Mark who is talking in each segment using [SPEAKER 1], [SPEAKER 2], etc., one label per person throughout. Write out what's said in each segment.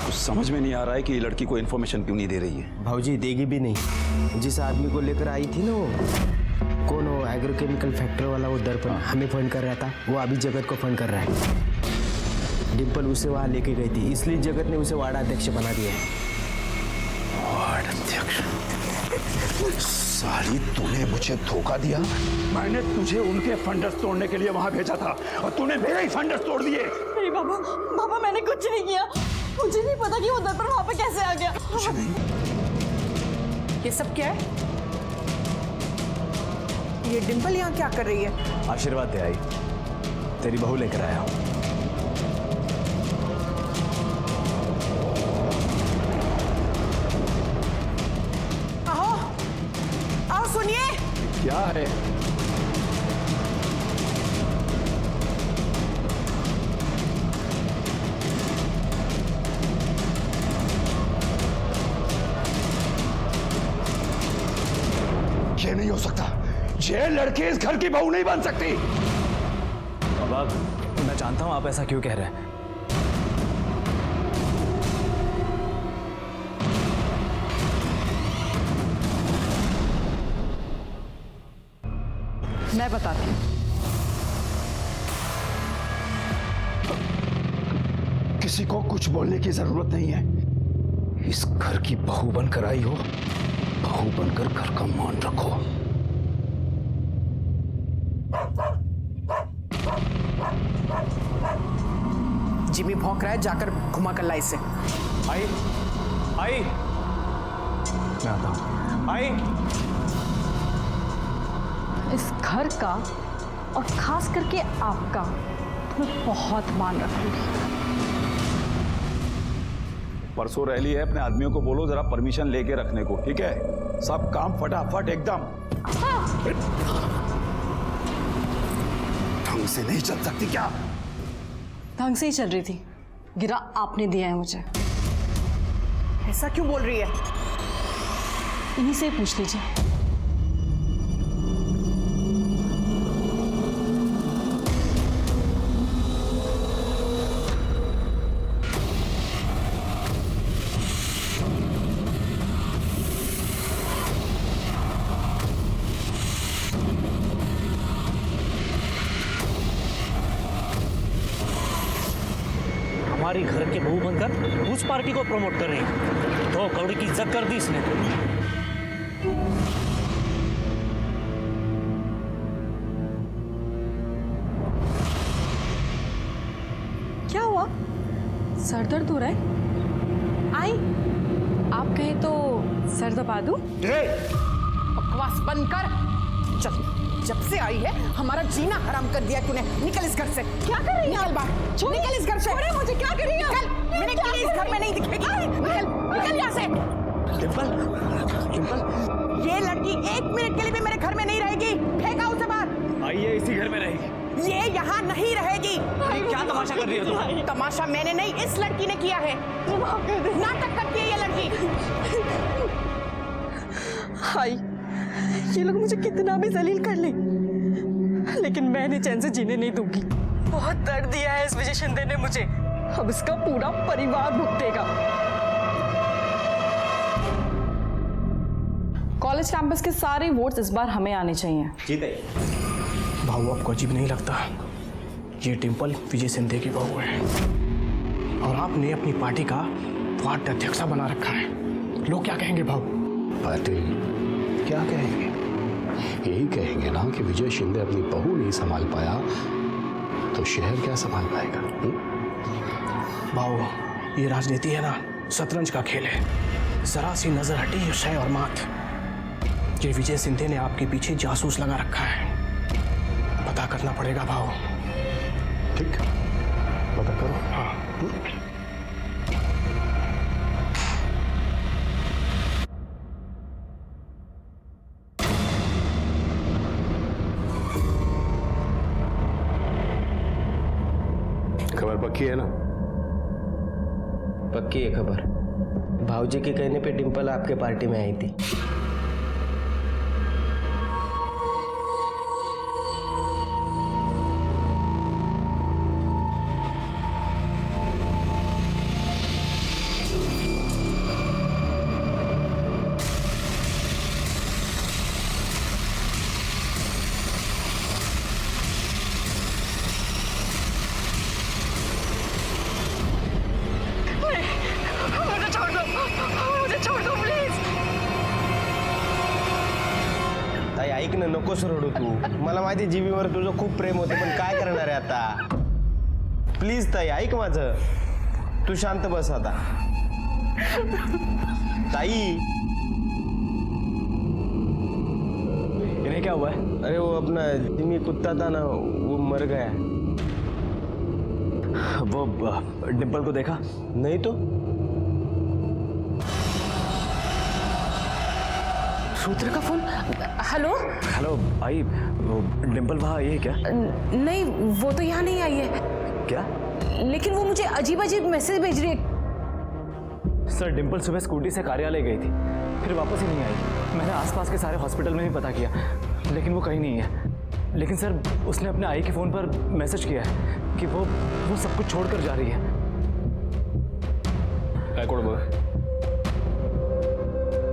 [SPEAKER 1] कुछ समझ में नहीं आ रहा है कि ये लड़की को इन्फॉर्मेशन क्यों नहीं दे रही है।
[SPEAKER 2] भाऊजी देगी भी नहीं। जिस आदमी को लेकर आई थी ना वो, कौन हो, एग्रोकेमिकल फैक्ट्री वाला, वो दर्पण हमें फोन कर रहा था, वो अभी जगत को फोन कर रहा है। डिम्पल उसे वहां लेके गई थी, इसलिए जगत ने उसे वार्ड अध्यक्ष बना दिया है।
[SPEAKER 1] वार्ड अध्यक्ष? साली, तूने मुझे धोखा दिया। मैंने तुझे उनके फंडस तोड़ने के लिए वहां भेजा था और तूने मेरे ही फंडस तोड़ दिए।
[SPEAKER 3] नहीं बाबा, बाबा मैंने कुछ नहीं किया। मुझे नहीं पता कि वो दर्पण वहां पे कैसे आ गया।
[SPEAKER 1] कुछ नहीं।
[SPEAKER 4] ये सब क्या है? ये डिम्पल यहाँ क्या कर रही है?
[SPEAKER 2] आशीर्वाद दे आई, तेरी बहू लेकर आया हूँ।
[SPEAKER 4] आओ, आओ सुनिए।
[SPEAKER 1] क्या है? ये नहीं हो सकता। ये लड़की इस घर की बहू नहीं बन सकती।
[SPEAKER 2] बाबा, मैं जानता हूँ आप ऐसा क्यों कह रहे हैं।
[SPEAKER 4] मैं बताती हूँ।
[SPEAKER 1] किसी को कुछ बोलने की जरूरत नहीं है। इस घर की बहू बनकर आई हो, बहू बनकर घर का मान रखो।
[SPEAKER 4] जिमी भौंक रहा है, जाकर घुमा कर ला इसे।
[SPEAKER 2] आई, आई, मैं आता हूँ। आई,
[SPEAKER 3] इस घर का और खास करके आपका मैं बहुत मान रखूंगी।
[SPEAKER 1] परसों रैली है, अपने आदमियों को बोलो जरा परमिशन लेके रखने को, ठीक है? सब काम फटाफट एकदम। ढंग से नहीं चल सकती क्या?
[SPEAKER 3] ढंग से ही चल रही थी, गिरा आपने दिया है मुझे।
[SPEAKER 4] ऐसा क्यों बोल रही है?
[SPEAKER 3] इन्हीं से ही पूछ लीजिए।
[SPEAKER 5] हमारी घर के बहू बनकर उस पार्टी को प्रमोट कर रही है। तो कौड़ी की इज्जत कर दी इसने।
[SPEAKER 3] क्या हुआ? सर दर्द हो रहा है? आई, आप कहें तो सर दबा दूं?
[SPEAKER 4] बकवास बंद कर। जब से आई है हमारा जीना हराम कर दिया तूने। निकल इस घर से। क्या कर रही है? निकल बाहर। निकल इस घर से। छोड़े मुझे। क्या कर रही है? निकल। मैंने कहा इस घर में नहीं दिखेगी। निकल यहाँ से।
[SPEAKER 2] डिम्पल, डिम्पल,
[SPEAKER 4] ये लड़की 1 मिनट के लिए भी मेरे घर में नहीं रहेगी। फेंका उसे बाहर।
[SPEAKER 2] आइए, इसी घर में रहेगी।
[SPEAKER 4] ये यहाँ नहीं रहेगी।
[SPEAKER 2] क्या तमाशा कर रही हो तुम?
[SPEAKER 4] तमाशा मैंने नहीं, इस लड़की ने किया है। नाटक करती है ये लड़की।
[SPEAKER 3] हाय, ये लोग मुझे कितना भी जलील कर ले, लेकिन मैं इन्हें चैन से जीने नहीं दूंगी। बहुत दर्द दिया है इस विजय शिंदे ने मुझे, अब इसका पूरा परिवार भुगतेगा। कॉलेज कैंपस के सारे वोट्स इस बार हमें आने चाहिए।
[SPEAKER 2] जीते। भाऊ, आपको अजीब नहीं लगता? ये डिम्पल विजय शिंदे की बहू है और आपने अपनी पार्टी का वार्ड अध्यक्ष बना रखा है। लोग क्या कहेंगे भाऊ?
[SPEAKER 6] पाटिल, क्या कहेंगे? यही कहेंगे ना कि विजय शिंदे अपनी बहू नहीं संभाल पाया तो शहर क्या संभाल पाएगा?
[SPEAKER 2] भाऊ, ये राजनीति है ना, शतरंज का खेल है। जरा सी नजर हटी है शय और मात। ये विजय शिंदे ने आपके पीछे जासूस लगा रखा है। पता करना पड़ेगा भाऊ।
[SPEAKER 6] ठीक, पता करो।
[SPEAKER 2] हाँ।
[SPEAKER 6] खबर पक्की है ना?
[SPEAKER 2] पक्की है खबर। भाऊजी के कहने पे डिम्पल आपके पार्टी में आई थी। ना, नकोच रडू तू. मला माहिती जीबीवर तुझं खूप प्रेम होतं, पण काय करणार आहे आता. प्लीज ताई ऐक माझं. तू शांत बस आता. ताई.
[SPEAKER 1] इन्हें क्या हुआ है?
[SPEAKER 2] अरे वो अपना जिमी कुत्ता था ना, वो मर गया.
[SPEAKER 1] वो डिम्पल को देखा?
[SPEAKER 2] नहीं तो.
[SPEAKER 3] रुद्र का फोन. हेलो.
[SPEAKER 1] हेलो आई, वो डिम्पल वहाँ आई है क्या?
[SPEAKER 3] नहीं, वो तो यहाँ नहीं आई है.
[SPEAKER 1] क्या?
[SPEAKER 3] लेकिन वो मुझे अजीब अजीब मैसेज भेज रही है.
[SPEAKER 1] सर डिम्पल सुबह स्कूटी से कार्यालय गई थी, फिर वापस ही नहीं आई. मैंने आसपास के सारे हॉस्पिटल में भी पता किया, लेकिन वो कहीं नहीं है. लेकिन सर उसने अपने आई के फ़ोन पर मैसेज किया है कि वो सब कुछ छोड़कर जा रही है.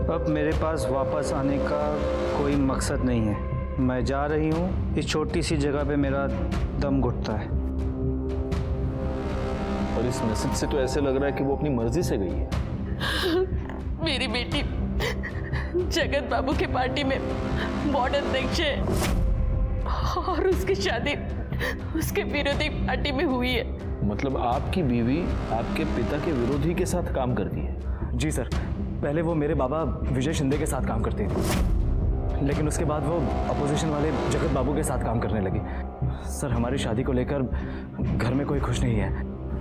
[SPEAKER 7] अब मेरे पास वापस आने का कोई मकसद नहीं है. मैं जा रही हूँ. इस छोटी सी जगह पे मेरा दम घुटता है.
[SPEAKER 8] और इस मैसेज से तो ऐसे लग रहा है कि वो अपनी मर्जी से गई है.
[SPEAKER 3] मेरी बेटी जगत बाबू के पार्टी में वार्ड अध्यक्ष है और उसकी शादी उसके विरोधी पार्टी में हुई है.
[SPEAKER 8] मतलब आपकी बीवी आपके पिता के विरोधी के साथ काम करती है?
[SPEAKER 1] जी सर, पहले वो मेरे बाबा विजय शिंदे के साथ काम करती थी, लेकिन उसके बाद वो अपोजिशन वाले जगत बाबू के साथ काम करने लगी. सर हमारी शादी को लेकर घर में कोई खुश नहीं है.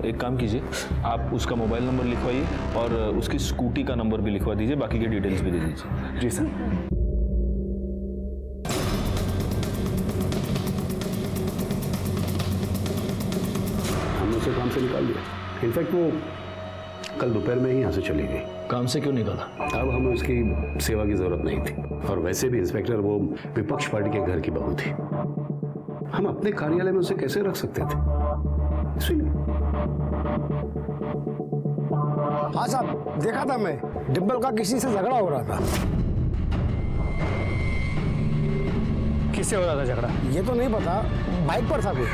[SPEAKER 8] एक काम कीजिए, आप उसका मोबाइल नंबर लिखवाइए और उसकी स्कूटी का नंबर भी लिखवा दीजिए, बाकी के डिटेल्स भी दे दीजिए.
[SPEAKER 1] जी सर.
[SPEAKER 6] हमने उसे काम से निकाल दिया. इनफैक्ट वो कल दोपहर में ही यहाँ से चली गई.
[SPEAKER 8] काम से क्यों निकाला?
[SPEAKER 6] अब हमें उसकी सेवा की जरूरत नहीं थी, और वैसे भी इंस्पेक्टर वो विपक्ष पार्टी के घर की बहू थी. हम अपने कार्यालय में उसे कैसे रख सकते थे, इसलिए.
[SPEAKER 9] हाँ साहब, देखा था मैं, डिम्पल का किसी से झगड़ा हो रहा था.
[SPEAKER 7] किससे हो रहा था झगड़ा?
[SPEAKER 9] ये तो नहीं पता, बाइक पर था कोई.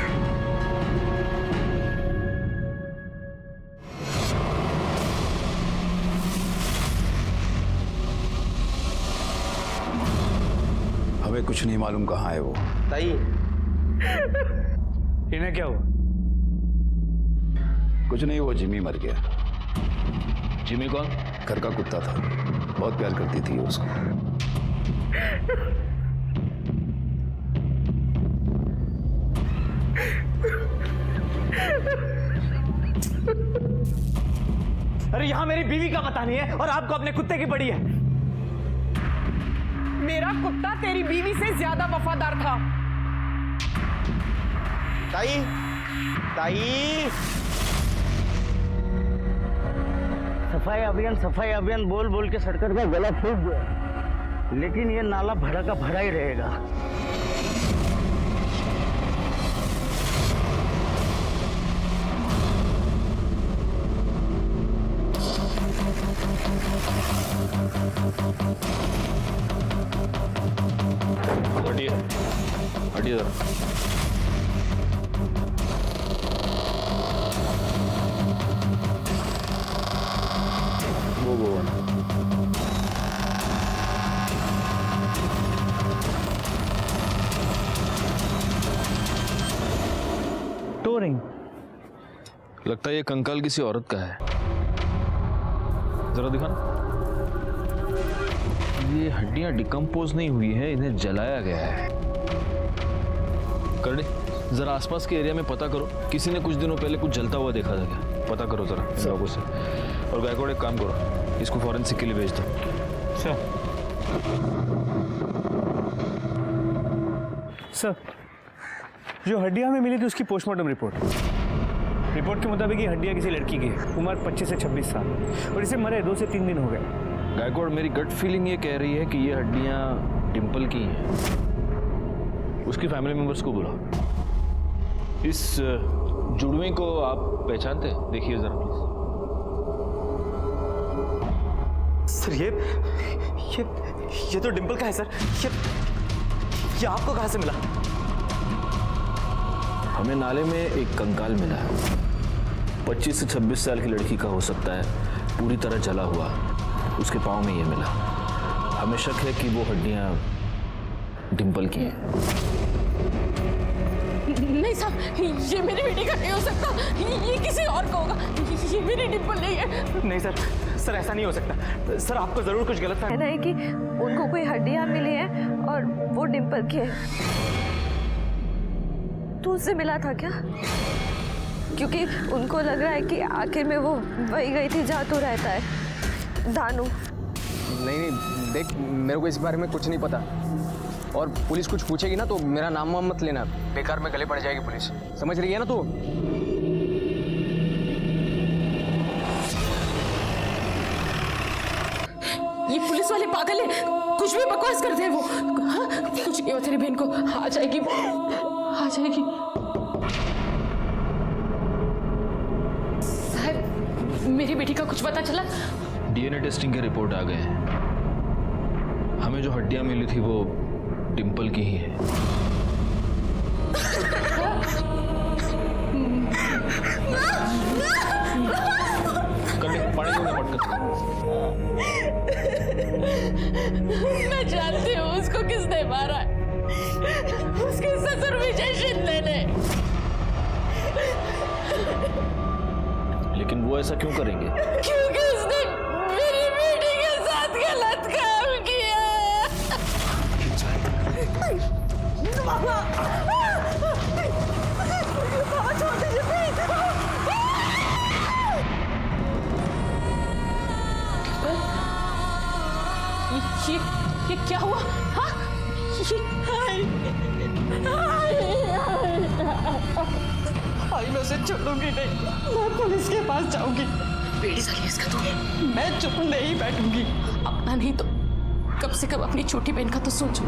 [SPEAKER 1] हमें कुछ नहीं मालूम कहाँ है वो.
[SPEAKER 2] ताई.
[SPEAKER 7] इन्हें क्या हुआ?
[SPEAKER 1] कुछ नहीं, वो जिमी मर गया.
[SPEAKER 8] जिमी कौन?
[SPEAKER 1] घर का कुत्ता था, बहुत प्यार करती थी उसको.
[SPEAKER 5] अरे यहाँ मेरी बीवी का पता नहीं है और आपको अपने कुत्ते की पड़ी है.
[SPEAKER 4] मेरा कुत्ता तेरी बीवी से ज्यादा वफादार था.
[SPEAKER 2] ताई. ताई.
[SPEAKER 5] सफाई अभियान बोल बोल के सरकार का गला फूट गया, लेकिन ये नाला भरा का भरा ही रहेगा.
[SPEAKER 8] हटिए हटिए जरा. वो
[SPEAKER 7] टोरिंग.
[SPEAKER 8] लगता है ये कंकाल किसी औरत का है. जरा दिखाना. ये हड्डियां डिकम्पोज नहीं हुई है, इन्हें जलाया गया है. करने जरा आसपास के एरिया में पता करो, किसी ने कुछ दिनों पहले कुछ जलता हुआ देखा था क्या? पता करो जरा इन लोगों से. और गायकवाड़ एक काम करो, इसको फॉरेंसिक के लिए भेज दो.
[SPEAKER 7] सर, जो हड्डियां हमें मिली थी उसकी पोस्टमार्टम रिपोर्ट के मुताबिक ये हड्डियां किसी लड़की की है, उम्र 25 से 26 साल, और इसे मरे 2 से 3 दिन हो गए.
[SPEAKER 8] गायकवाड़ मेरी गट फीलिंग ये कह रही है कि ये हड्डियां डिम्पल की हैं. उसकी फैमिली मेंबर्स को बुलाओ. इस जुड़वे को आप पहचानते हैं? देखिए जरा प्लीज.
[SPEAKER 1] सर ये तो डिम्पल का है सर. ये आपको कहाँ से मिला?
[SPEAKER 8] हमें नाले में एक कंकाल मिला है. 25 से 26 साल की लड़की का हो सकता है, पूरी तरह जला हुआ. उसके पाँव में ये मिला. हमें शक है कि वो हड्डियां डिम्पल की हैं।
[SPEAKER 3] नहीं साहब, ये मेरी बेटी का नहीं हो सकता, ये किसी और का होगा, ये मेरी डिम्पल नहीं है।
[SPEAKER 1] नहीं सर ऐसा नहीं हो सकता सर, आपको जरूर कुछ गलत
[SPEAKER 10] कहना है कि उनको कोई हड्डियां मिली हैं और वो डिम्पल की है। तू उससे मिला था क्या? क्योंकि उनको लग रहा है कि आखिर में वो वही गई थी जहाँ तू रहता है, दानू।
[SPEAKER 2] नहीं देख, मेरे को इस बारे में कुछ नहीं पता, और पुलिस कुछ पूछेगी ना तो मेरा नाम वाम मत लेना, बेकार में गले पड़ जाएगी पुलिस, समझ रही है ना तू?
[SPEAKER 3] ये पुलिस वाले पागल है, कुछ भी बकवास करते हैं वो। हाँ, कुछ नहीं हुआ तेरी बहन को, आ जाएगी आ जाएगी। साहब, मेरी बेटी का कुछ पता चला?
[SPEAKER 8] डीएनए टेस्टिंग के रिपोर्ट आ गए हैं। हमें जो हड्डियां मिली थी वो डिम्पल की ही है। पानी दूंगा पटकन।
[SPEAKER 3] मैं जानती हूँ उसको किसने मारा है, उसके ससुर विजय शिंदे ने।
[SPEAKER 8] लेकिन वो ऐसा क्यों करेंगे?
[SPEAKER 3] क्योंकि उसने मेरी बेटी के साथ गलत काम किया। बाबा छोड़ दीजिए प्लीज। ये क्या हुआ? हाँ? मैं उसे छोड़ूंगी नहीं, मैं पुलिस के पास जाऊंगी। बेटी साली इसका तो मैं चुप नहीं बैठूंगी। अपना नहीं तो कम से कम अपनी छोटी बहन का तो सोचो।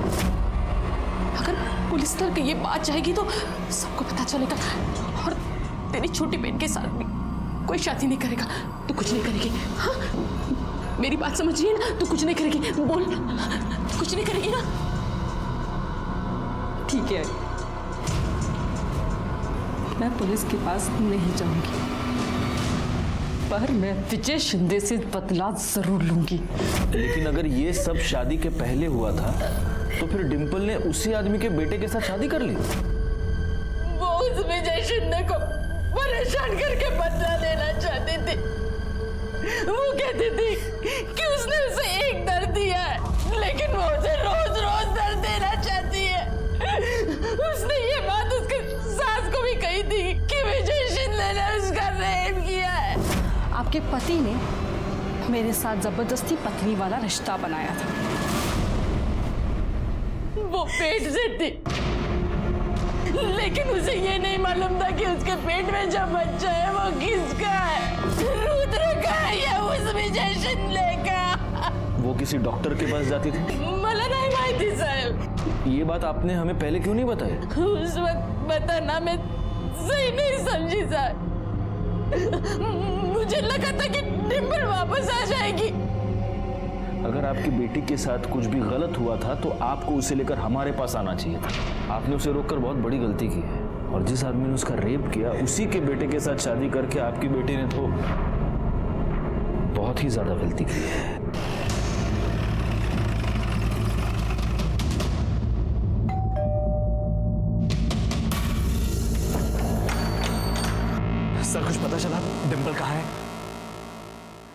[SPEAKER 3] अगर पुलिस तक ये बात जाएगी तो सबको पता चलेगा, और तेरी छोटी बहन के साथ भी कोई शादी नहीं करेगा। तू कुछ नहीं करेगी? हाँ, मेरी बात समझिए ना, तू कुछ नहीं करेगी, बोल कुछ नहीं करेगी ना? ठीक है, मैं पुलिस के पास नहीं जाऊंगी, पर मैं विजय शिंदे से बदला जरूर लूंगी।
[SPEAKER 8] लेकिन अगर ये सब शादी के पहले हुआ था तो फिर डिम्पल ने उसी आदमी के बेटे के साथ शादी कर ली।
[SPEAKER 3] वो उस विजय शिंदे को परेशान करके बदला लेना चाहती थी। वो कहती थी कि उसने उसे एक दर्द दिया है, लेकिन वो उसे रोज रोज दर्द देना चाहती है। उसने ये बात उसके सास को भी कही थी कि विजय शिंदे ने उसका रेप किया है।
[SPEAKER 11] आपके पति ने मेरे साथ जबरदस्ती पत्नी वाला रिश्ता बनाया था।
[SPEAKER 3] वो पेट से थी, लेकिन उसे ये नहीं मालूम था कि उसके पेट में जो बच्चा है वो किसका है, रुद्र का है या उस विजय शिंदे का।
[SPEAKER 8] वो किसी डॉक्टर के पास जाती थी?
[SPEAKER 3] मला नहीं माहिती साहब।
[SPEAKER 8] ये बात आपने हमें पहले क्यों नहीं बताई?
[SPEAKER 3] उस वक्त बताना मैं सही नहीं समझी साहब। मुझे लगा था कि डिम्पल वापस आ जाएगी।
[SPEAKER 8] अगर आपकी बेटी के साथ कुछ भी गलत हुआ था तो आपको उसे लेकर हमारे पास आना चाहिए था। आपने उसे रोककर बहुत बड़ी गलती की है, और जिस आदमी ने उसका रेप किया उसी के बेटे के साथ शादी करके आपकी बेटी ने तो बहुत ही ज्यादा गलती की है।
[SPEAKER 1] सर कुछ पता चला डिम्पल कहाँ है?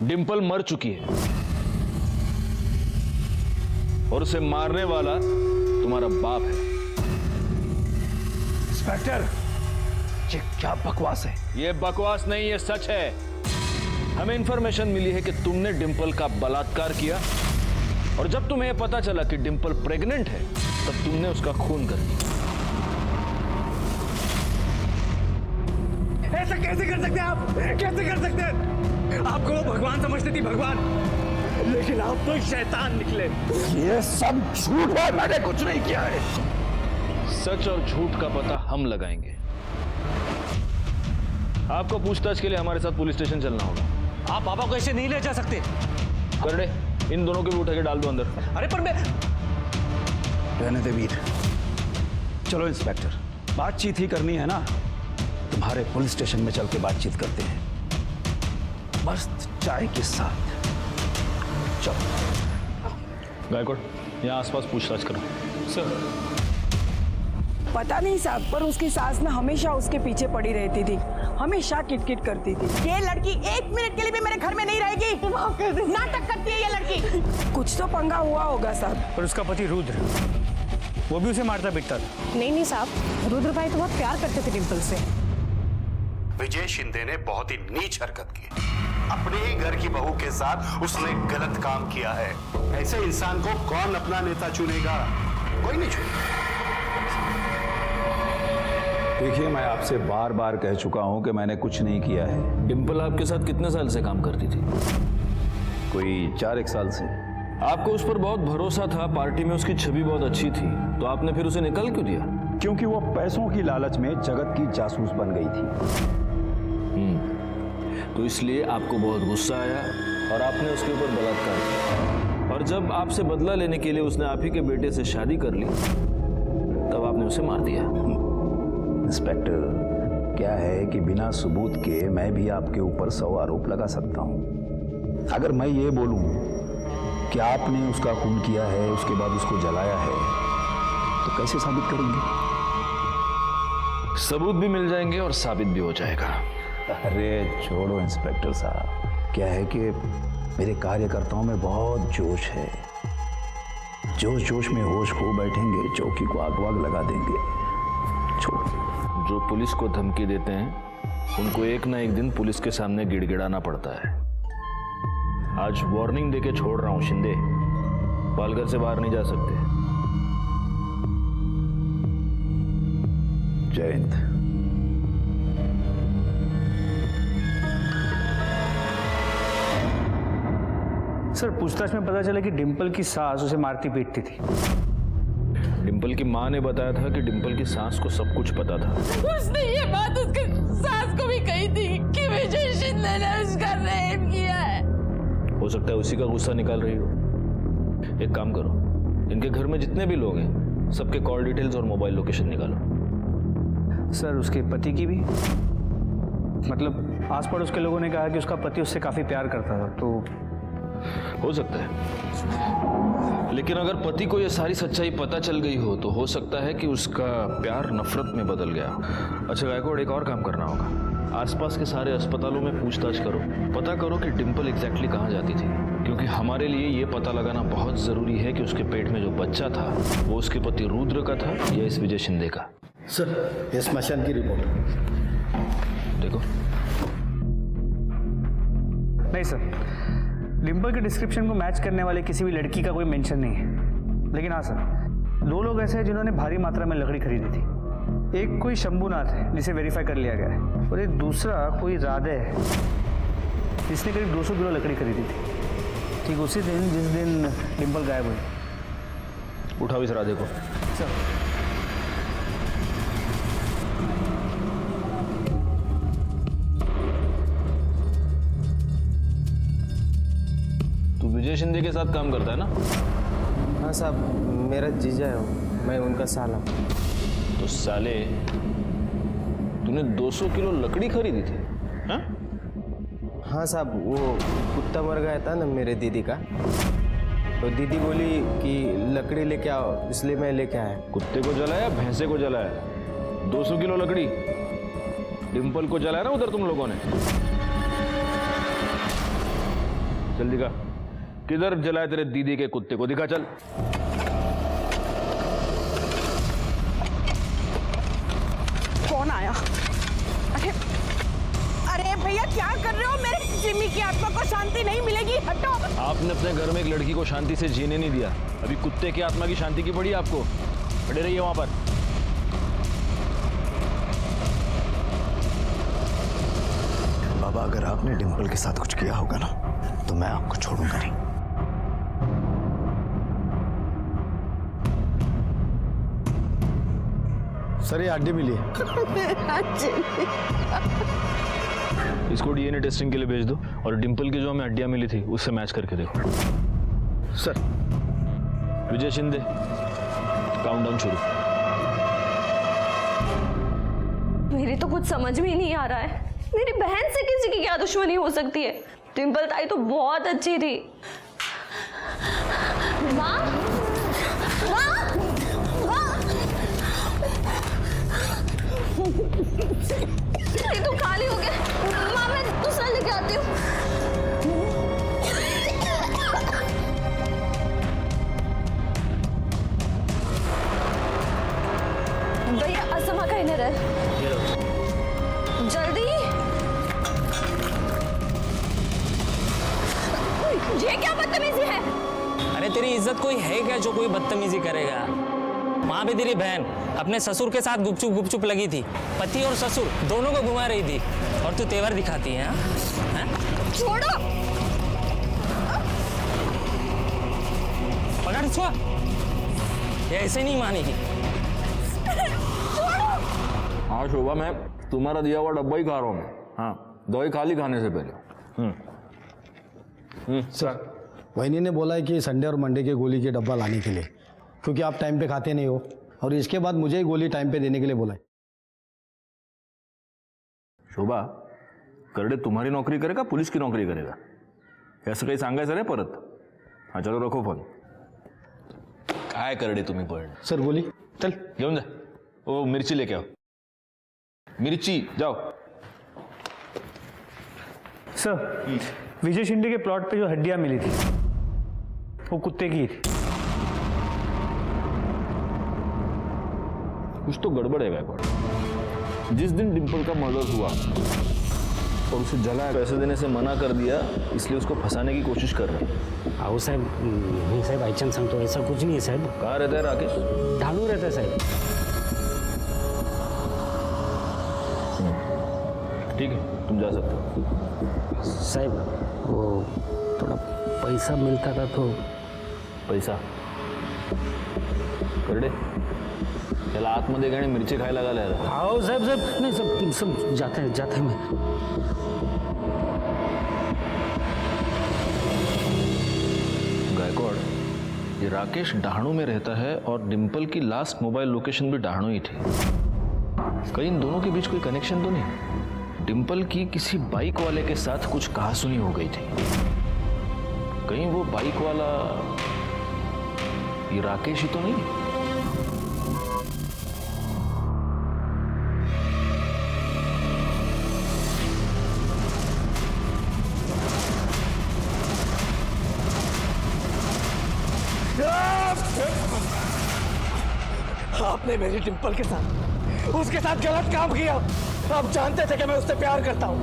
[SPEAKER 8] डिम्पल मर चुकी है और उसे मारने वाला तुम्हारा बाप है।
[SPEAKER 9] इंस्पेक्टर, ये क्या बकवास है?
[SPEAKER 8] ये बकवास नहीं, ये सच है। हमें इंफॉर्मेशन मिली है कि तुमने डिम्पल का बलात्कार किया, और जब तुम्हें पता चला कि डिम्पल प्रेग्नेंट है तब तुमने उसका खून कर दिया।
[SPEAKER 9] ऐसा कैसे कर सकते हैं आप? कैसे कर सकते हैं? आपको वो भगवान समझती थी, भगवान, लेकिन आप तो शैतान निकले। ये सब झूठ है, मैंने कुछ नहीं किया है।
[SPEAKER 8] सच और झूठ का पता हम लगाएंगे। आपको पूछताछ के लिए हमारे साथ पुलिस स्टेशन चलना होगा।
[SPEAKER 5] आप पापा को ऐसे नहीं ले जा सकते।
[SPEAKER 8] करड़े, इन दोनों को भी उठा के डाल दो अंदर।
[SPEAKER 5] अरे पर मैं
[SPEAKER 9] रहने दे वीर, चलो इंस्पेक्टर, बातचीत ही करनी है ना, तुम्हारे पुलिस स्टेशन में चल के बातचीत करते हैं, मस्त चाय के साथ। चलो
[SPEAKER 8] गायकवाड़, यहाँ आसपास पूछताछ करो। सर
[SPEAKER 3] पता नहीं साहब, पर उसकी सास ना हमेशा उसके पीछे पड़ी रहती थी, हमेशा किटकिट करती थी।
[SPEAKER 4] ये लड़की 1 मिनट के लिए भी मेरे घर में नहीं रहेगी। नाटक करती है ये लड़की।
[SPEAKER 3] कुछ तो पंगा हुआ होगा साहब।
[SPEAKER 7] और उसका पति रुद्र, वो भी उसे मारता पीटता था।
[SPEAKER 11] नहीं साहब, रुद्र भाई तो बहुत प्यार करते थे डिम्पल से।
[SPEAKER 6] विजय शिंदे ने बहुत ही नीच हरकत की, अपने ही घर की बहू के साथ उसने गलत काम किया है। ऐसे इंसान को कौन अपना नेता चुनेगा? कोई नहीं चुनेगा।
[SPEAKER 9] देखिए, मैं आपसे बार बार कह चुका हूं कि मैंने कुछ नहीं किया है।
[SPEAKER 8] डिम्पल आपके साथ कितने साल से काम करती थी?
[SPEAKER 9] कोई 4-1 साल से।
[SPEAKER 8] आपको उस पर बहुत भरोसा था, पार्टी में उसकी छवि बहुत अच्छी थी, तो आपने फिर उसे निकल क्यों दिया?
[SPEAKER 9] क्योंकि वो पैसों की लालच में जगत की जासूस बन गई थी।
[SPEAKER 8] तो इसलिए आपको बहुत गुस्सा आया और आपने उसके ऊपर बलात्कार किया। और जब आपसे बदला लेने के लिए उसने आप ही के बेटे से शादी कर ली, तब आपने उसे मार दिया।
[SPEAKER 9] इंस्पेक्टर, क्या है कि बिना सबूत के मैं भी आपके ऊपर 100 आरोप लगा सकता हूं। अगर मैं ये बोलूं कि आपने उसका खून किया है, उसके बाद उसको जलाया है, तो कैसे साबित करेंगे?
[SPEAKER 8] सबूत भी मिल जाएंगे और साबित भी हो जाएगा।
[SPEAKER 9] अरे छोड़ो इंस्पेक्टर साहब, क्या है कि मेरे कार्यकर्ताओं में बहुत जोश है। जोश जोश में होश खो बैठेंगे, चौकी को आग वाग लगा देंगे। छोड़ो।
[SPEAKER 8] जो पुलिस को धमकी देते हैं, उनको एक ना एक दिन पुलिस के सामने गिड़गिड़ाना पड़ता है। आज वार्निंग देके छोड़ रहा हूं शिंदे, पालघर से बाहर नहीं जा सकते।
[SPEAKER 9] जय हिंद।
[SPEAKER 7] सर, पूछताछ में पता चला कि डिम्पल की सास उसे मारती पीटती थी।
[SPEAKER 8] डिम्पल की माँ ने बताया था कि डिम्पल की सास को सब कुछ पता था।
[SPEAKER 4] उसने ये बात उसके सास को भी कही थी कि विजय शिंदे ने उसका रेप किया है।
[SPEAKER 8] हो सकता है उसी का गुस्सा निकाल रही हो। एक काम करो, इनके घर में जितने भी लोग हैं, सबके कॉल डिटेल्स और मोबाइल लोकेशन निकालो।
[SPEAKER 7] सर, उसके पति की भी? मतलब आस पड़ोस के लोगों ने कहा कि उसका पति उससे काफी प्यार करता था, तो
[SPEAKER 8] हो सकता है। लेकिन अगर पति को यह सारी सच्चाई पता चल गई हो, तो हो सकता है कि उसका प्यार नफरत में बदल गया। अच्छा गायकवाड़, एक और काम करना होगा। आसपास के सारे अस्पतालों में पूछताछ करो, पता करो कि डिम्पल एग्जैक्टली कहाँ जाती थी, क्योंकि हमारे लिए ये पता लगाना बहुत जरूरी है कि उसके पेट में जो बच्चा था वो उसके पति रुद्र का था या इस विजय शिंदे का।
[SPEAKER 2] सर, ये स्मशान की रिपोर्ट।
[SPEAKER 8] देखो।
[SPEAKER 7] नहीं सर, डिम्पल के डिस्क्रिप्शन को मैच करने वाले किसी भी लड़की का कोई मेंशन नहीं है। लेकिन हाँ सर, 2 लोग ऐसे हैं जिन्होंने भारी मात्रा में लकड़ी खरीदी थी। एक कोई शंभुनाथ है, जिसे वेरीफाई कर लिया गया है, और एक दूसरा कोई राधे है, जिसने करीब 200 किलो लकड़ी खरीदी थी, ठीक उसी दिन जिस दिन डिम्पल गायब हुई।
[SPEAKER 8] उठाओ इस राधे को।
[SPEAKER 7] सर,
[SPEAKER 8] तू विजय शिंदे के साथ काम करता है ना?
[SPEAKER 2] हाँ साहब, मेरा जीजा है वो, मैं उनका साला।
[SPEAKER 8] तो साले, तूने 200 किलो लकड़ी खरीदी थी? हाँ?
[SPEAKER 2] हाँ साहब, वो कुत्ता मर गया था ना मेरे दीदी का, तो दीदी बोली कि लकड़ी लेके आओ, इसलिए मैं लेके आया।
[SPEAKER 8] कुत्ते को जलाया, भैंसे को जलाया? 200 किलो लकड़ी डिम्पल को जलाया ना उधर तुम लोगों ने? जल्दी दिखा, किधर जलाया तेरे दीदी के कुत्ते को? दिखा चल।
[SPEAKER 4] कौन आया? अरे अरे भैया, क्या कर रहे हो? मेरे जिम्मी की आत्मा को शांति नहीं मिलेगी, हटो।
[SPEAKER 8] आपने अपने घर में एक लड़की को शांति से जीने नहीं दिया, अभी कुत्ते की आत्मा की शांति की पड़ी आपको। खड़े रहिए वहां पर।
[SPEAKER 12] बाबा, अगर आपने डिम्पल के साथ कुछ किया होगा ना, तो मैं आपको छोड़ूंगा नहीं।
[SPEAKER 2] सर, ये हड्डी मिली है।
[SPEAKER 8] इसको डीएनए टेस्टिंग के लिए भेज दो, और डिम्पल की जो हमें हड्डियां मिली थी उससे मैच करके देखो।
[SPEAKER 2] सर।
[SPEAKER 8] विजय शिंदे, काउंटडाउन शुरू।
[SPEAKER 10] मेरी तो कुछ समझ में ही नहीं आ रहा है, मेरी बहन से किसी की क्या दुश्मनी हो सकती है? डिम्पल ताई तो बहुत अच्छी थी। माँ, माँ, ये तो खाली हो गया। माँ मैं दूसरा लेके आती हूँ। भैया असमा का इनर है, जल्दी। ये क्या बदतमीजी है?
[SPEAKER 13] अरे तेरी इज्जत कोई है क्या जो कोई बदतमीजी करेगा? वहां पे तेरी बहन अपने ससुर के साथ गुपचुप गुपचुप लगी थी, पति और ससुर दोनों को घुमा रही थी, और तू तेवर दिखाती है?
[SPEAKER 10] छोड़ो।
[SPEAKER 13] पकड़ इसको, ये ऐसे नहीं मानेगी।
[SPEAKER 8] हाँ शोभा, मैं तुम्हारा दिया हुआ डब्बा ही खा रहा हूँ। हाँ, दवाई खा ली खाने से पहले।
[SPEAKER 9] सर, वहीनी ने बोला है कि संडे और मंडे के गोली के डब्बा लाने के लिए, क्योंकि आप टाइम पे खाते नहीं हो, और इसके बाद मुझे ही गोली टाइम पे देने के लिए बोला है।
[SPEAKER 8] शोभा, करडे तुम्हारी नोकरी करेगा पुलिस की नोकरी करेगा असं काही सांगायचं नाही परत. हाँ चलो रखो फोन. काय करडे तुम्ही पण.
[SPEAKER 9] सर गोली चल
[SPEAKER 8] घेऊन जा. ओ मिर्ची लेके आओ. मिर्ची जाओ.
[SPEAKER 7] सर विजय शिंदे के प्लॉट पे जो हड्डियां मिली थी वो कुत्ते की थी.
[SPEAKER 8] कुछ तो गड़बड़ है गायकवाड़. जिस दिन डिम्पल का मर्डर हुआ और उसे जलाया, पैसे देने से मना कर दिया, इसलिए उसको फंसाने की कोशिश कर रहे हैं.
[SPEAKER 14] आओ साहब, नहीं साहब आईचन संग तो ऐसा कुछ नहीं है साहब.
[SPEAKER 8] कहाँ रहता है राकेश?
[SPEAKER 14] ढालू रहता है साहब.
[SPEAKER 8] ठीक है तुम जा सकते हो.
[SPEAKER 14] साहब वो थोड़ा पैसा मिलता था तो.
[SPEAKER 8] पैसा करडे त्याला आतमध्ये गाणी मिरची खायला घालायला.
[SPEAKER 14] आओ साहब साहब नहीं सब जाते हैं मैं.
[SPEAKER 8] गायकवाड़, ये राकेश डहाणू में रहता है और डिम्पल की लास्ट मोबाइल लोकेशन भी डहाणू ही थी. कहीं इन दोनों के बीच कोई कनेक्शन तो नहीं? डिम्पल की किसी बाइक वाले के साथ कुछ कहासुनी हो गई थी. कहीं वो बाइक वाला ये राकेश ही तो नहीं?
[SPEAKER 5] आपने मेरी डिम्पल के साथ उसके साथ गलत काम किया. आप जानते थे कि मैं उससे प्यार करता हूँ,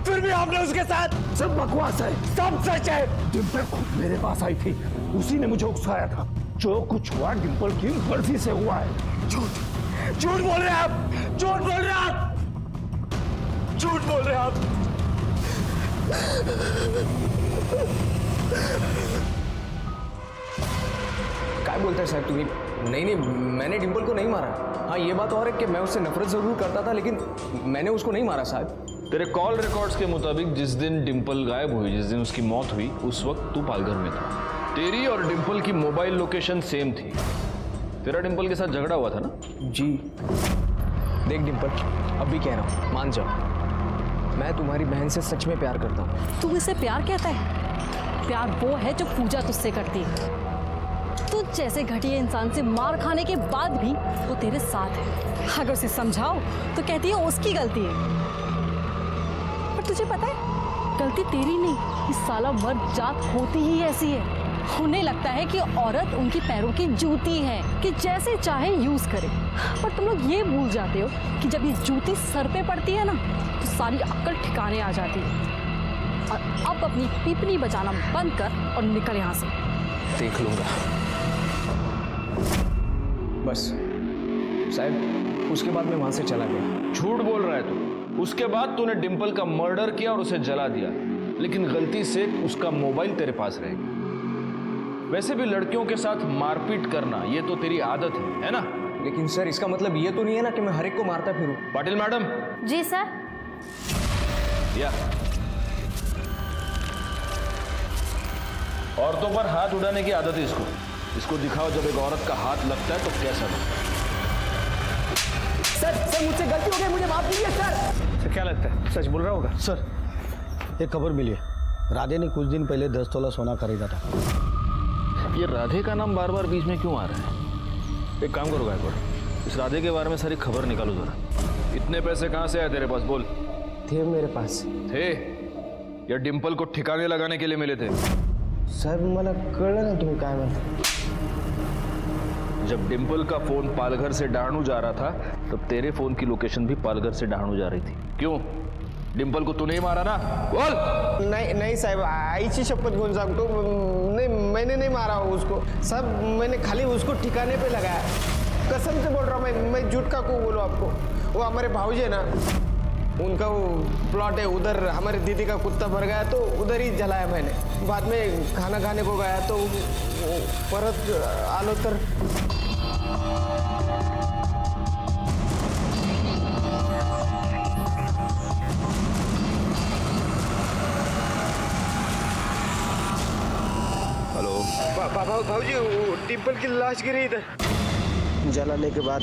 [SPEAKER 5] फिर भी आपने उसके साथ. सब बकवास है, सब सच है. डिम्पल खुद मेरे पास आई थी, उसी ने मुझे उकसाया था. जो कुछ हुआ डिम्पल की मर्जी से हुआ है. झूठ झूठ बोल रहे हैं आप, झूठ बोल रहे हैं आप, झूठ बोल रहे हैं आप.
[SPEAKER 1] क्या बोलते हैं साहब तुम्ही? नहीं मैंने डिम्पल को नहीं मारा. हाँ ये बात और है कि मैं उससे नफरत जरूर करता था, लेकिन मैंने उसको नहीं मारा साहब.
[SPEAKER 8] तेरे कॉल रिकॉर्ड्स के मुताबिक जिस दिन डिम्पल गायब हुई, जिस दिन उसकी मौत हुई, उस वक्त तू पालघर में था. तेरी और डिम्पल की मोबाइल लोकेशन सेम थी. तेरा डिम्पल के साथ झगड़ा हुआ था ना?
[SPEAKER 1] जी. देख डिम्पल, अब भी कह रहा हूँ, मान जाओ, मैं तुम्हारी बहन से सच में प्यार करता हूँ.
[SPEAKER 11] तू इसे प्यार कहता है? प्यार वो है जो पूजा तुझसे करती है. तू जैसे घटिया इंसान से मार खाने के बाद भी वो तेरे साथ है. अगर उसे समझाओ तो कहती है उसकी गलती है. पर तुझे पता है गलती तेरी नहीं, इस साला मर्द जात होती ही ऐसी है. उन्हें लगता है कि औरत उनकी पैरों की जूती है कि जैसे चाहे यूज करे. पर तुम लोग ये भूल जाते हो कि जब ये जूती सर पे पड़ती है ना तो सारी अक्ल ठिकाने आ जाती है. और अब अपनी पीपनी बजाना बंद कर और निकल यहाँ से.
[SPEAKER 1] देख लूंगा बस. साहब उसके बाद मैं वहां से चला गया.
[SPEAKER 8] झूठ बोल रहा है तू. उसके बाद तूने डिम्पल का मर्डर किया और उसे जला दिया, लेकिन गलती से उसका मोबाइल तेरे पास रहेगा. वैसे भी लड़कियों के साथ मारपीट करना ये तो तेरी आदत है ना?
[SPEAKER 1] लेकिन सर इसका मतलब ये तो नहीं है ना कि मैं हर एक को मारता फिरूं.
[SPEAKER 8] पाटिल मैडम.
[SPEAKER 10] जी सर.
[SPEAKER 8] या औरतों पर हाथ उड़ाने की आदत है इसको. इसको दिखाओ जब एक औरत का हाथ लगता है तो कैसा लगता है.
[SPEAKER 5] सर मुझसे गलती हो गई, मुझे माफ कीजिए सर.
[SPEAKER 7] तो क्या लगता है सच बोल रहा होगा?
[SPEAKER 9] सर एक खबर मिली है, राधे ने कुछ दिन पहले 10 तोला सोना खरीदा था.
[SPEAKER 8] ये राधे का नाम बार बार बीच में क्यों आ रहा है? एक काम करो गायकवाड़, इस राधे के बारे में सारी खबर निकालो जरा. इतने पैसे कहां से आए तेरे पास, बोल।
[SPEAKER 2] थे मेरे पास।
[SPEAKER 8] थे या डिंपल को ठिकाने लगाने के लिए मिले थे?
[SPEAKER 2] साहेब मला कळलं ना तुम्ही काय म्हणता।
[SPEAKER 8] जब डिंपल का फोन पालघर से डहाणू जा रहा था तब तेरे फोन की लोकेशन भी पालघर से डहाणू जा रही थी। क्यों? डिंपल को तूने ही मारा ना, बोल।
[SPEAKER 2] नहीं नहीं साहब, आईची शपथ घेऊन सांगतो, नहीं मैंने नहीं मारा उसको साहब, मैंने खाली उसको ठिकाने पे लगाया, कसम से बोल रहा हूँ मैं झूठ का क्यों बोलूँ आपको। वो हमारे भाऊजी है ना, उनका वो प्लॉट है उधर, हमारी दीदी का कुत्ता भर गया तो उधर ही जलाया मैंने। बाद में खाना खाने को गया तो परत आलो तर भाऊजी डिंपल की लाश गिरी इधर। जलाने के बाद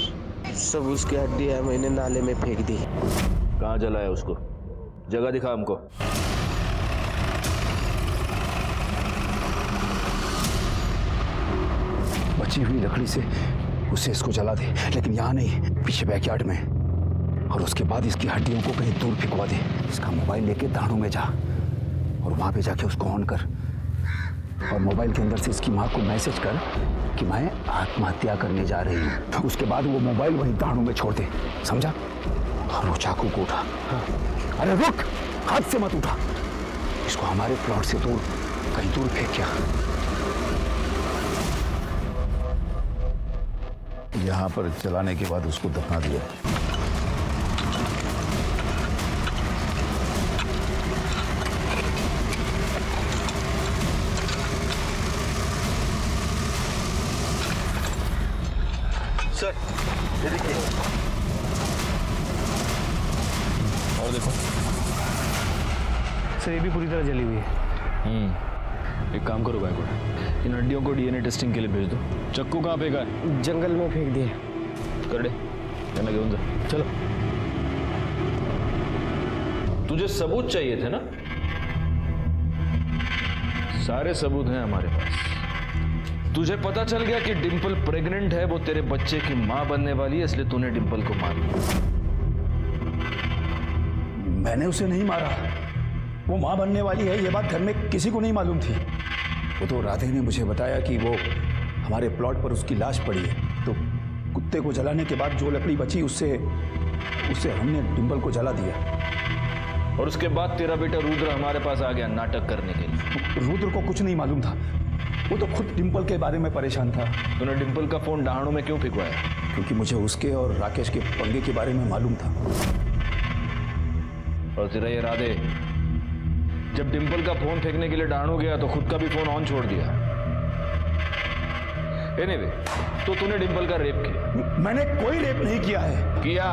[SPEAKER 2] सब उसकी हड्डियां मैंने नाले में फेंक दी।
[SPEAKER 8] कहाँ जलाया उसको? जगह दिखा हमको।
[SPEAKER 9] बची हुई लकड़ी से उसे इसको जला दे, लेकिन यहाँ नहीं, पीछे बैकयार्ड में। और उसके बाद इसकी हड्डियों को कहीं दूर फेंकवा दे। इसका मोबाइल लेके दाणू में जा और वहां पे जाके उसको ऑन कर, और मोबाइल के अंदर से इसकी माँ को मैसेज कर कि मैं आत्महत्या करने जा रही हूँ। उसके बाद वो मोबाइल वहीं दाणू में छोड़ दे, समझा? और वो चाकू को उठा। अरे रुक, हाथ से मत उठा, इसको हमारे प्लॉट से दूर कहीं दूर फेंक क्या।
[SPEAKER 12] यहाँ पर चलाने के बाद उसको दफना दिया।
[SPEAKER 8] सर ये देखिए, और देखो
[SPEAKER 7] सर, ये भी पूरी तरह जली हुई है।
[SPEAKER 8] एक काम करो गायकवाड़, इन हड्डियों को डीएनए टेस्टिंग के लिए भेज दो। चक्कू कहाँ फेंका है?
[SPEAKER 2] जंगल में फेंक दिया।
[SPEAKER 8] कर दे, कहना घेऊन जा।
[SPEAKER 2] चलो।
[SPEAKER 8] तुझे सबूत चाहिए थे ना? सारे सबूत हैं हमारे पास। तुझे पता चल गया कि डिंपल प्रेग्नेंट है, वो तेरे बच्चे की मां बनने वाली है, इसलिए तूने डिंपल को मार दिया।
[SPEAKER 9] मैंने उसे नहीं मारा, वो मां बनने वाली है ये बात घर में किसी को नहीं मालूम थी। वो तो राधे ने मुझे बताया कि वो हमारे प्लॉट पर उसकी लाश पड़ी है, तो कुत्ते को जलाने के बाद जो लकड़ी बची उससे हमने डिंपल को जला दिया।
[SPEAKER 8] और उसके बाद तेरा बेटा रुद्र हमारे पास आ गया नाटक करने के लिए।
[SPEAKER 9] रुद्र को कुछ नहीं मालूम था, वो तो खुद डिंपल के बारे में परेशान था।
[SPEAKER 8] तूने डिंपल का फोन डहाणू में क्यों फेंकवाया?
[SPEAKER 9] क्योंकि मुझे उसके और राकेश के पंगे के बारे में मालूम था।
[SPEAKER 8] और तेरा ये राधे जब डिंपल का फोन फेंकने के लिए डहाणू गया तो खुद का भी फोन ऑन छोड़ दिया। एनीवे, तो तूने डिंपल का रेप किया?
[SPEAKER 9] मैंने कोई रेप नहीं किया है।
[SPEAKER 8] किया?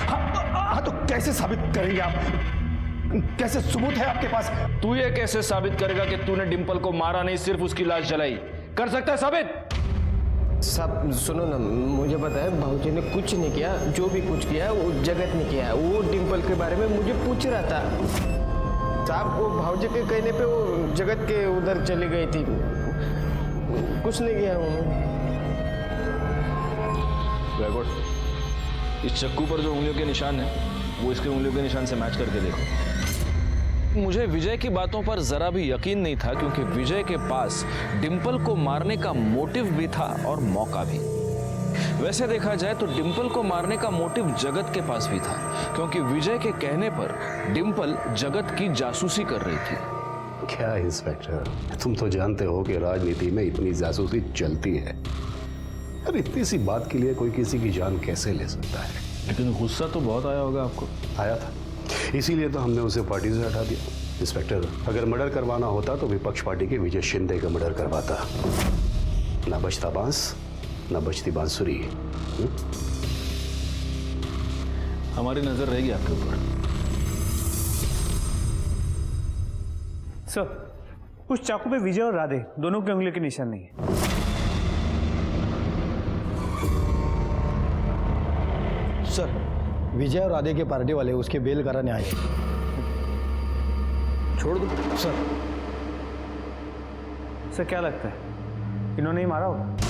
[SPEAKER 9] हाँ तो कैसे साबित करेंगे आप? कैसे सबूत है आपके पास?
[SPEAKER 8] तू ये कैसे साबित करेगा कि तूने डिंपल को मारा नहीं, सिर्फ उसकी लाश जलाई? कर सकता है साबित?
[SPEAKER 2] सब सुनो ना, मुझे पता है भाऊजी ने कुछ नहीं किया, जो भी कुछ किया है वो जगत ने किया है। वो डिंपल के बारे में मुझे पूछ रहा था साहब, वो भाऊजी के कहने पे वो जगत के उधर चली गई थी, कुछ नहीं किया उन्होंने।
[SPEAKER 8] इस चक्कू पर जो उंगलियों के निशान है वो इसके उंगलियों के निशान से मैच करके देखो। मुझे विजय की बातों पर जरा भी यकीन नहीं था, क्योंकि विजय के पास डिंपल को मारने का मोटिव भी था और मौका भी। वैसे देखा जाए तो डिंपल को मारने का मोटिव जगत के पास भी था, क्योंकि विजय के कहने पर डिंपल जगत की जासूसी कर रही थी।
[SPEAKER 12] क्या इंस्पेक्टर, तुम तो जानते हो कि राजनीति में इतनी जासूसी चलती है। अरे इतनी सी बात के लिए कोई किसी की जान कैसे ले सकता है?
[SPEAKER 8] लेकिन गुस्सा तो बहुत आया होगा आपको।
[SPEAKER 12] आया था, इसीलिए तो हमने उसे पार्टी से हटा दिया। इंस्पेक्टर, अगर मर्डर करवाना होता तो विपक्ष पार्टी के विजय शिंदे का मर्डर करवाता। ना बचता बांस, ना बचती बांसुरी।
[SPEAKER 8] हमारी नजर रहेगी आपके ऊपर।
[SPEAKER 7] सर, उस चाकू पे विजय और राधे दोनों के उंगली के निशान नहीं है।
[SPEAKER 5] सर, विजय और राधे के पार्टी वाले उसके बेल कराने आए।
[SPEAKER 8] छोड़ दो।
[SPEAKER 5] सर,
[SPEAKER 7] क्या लगता है, इन्होंने ही मारा होगा?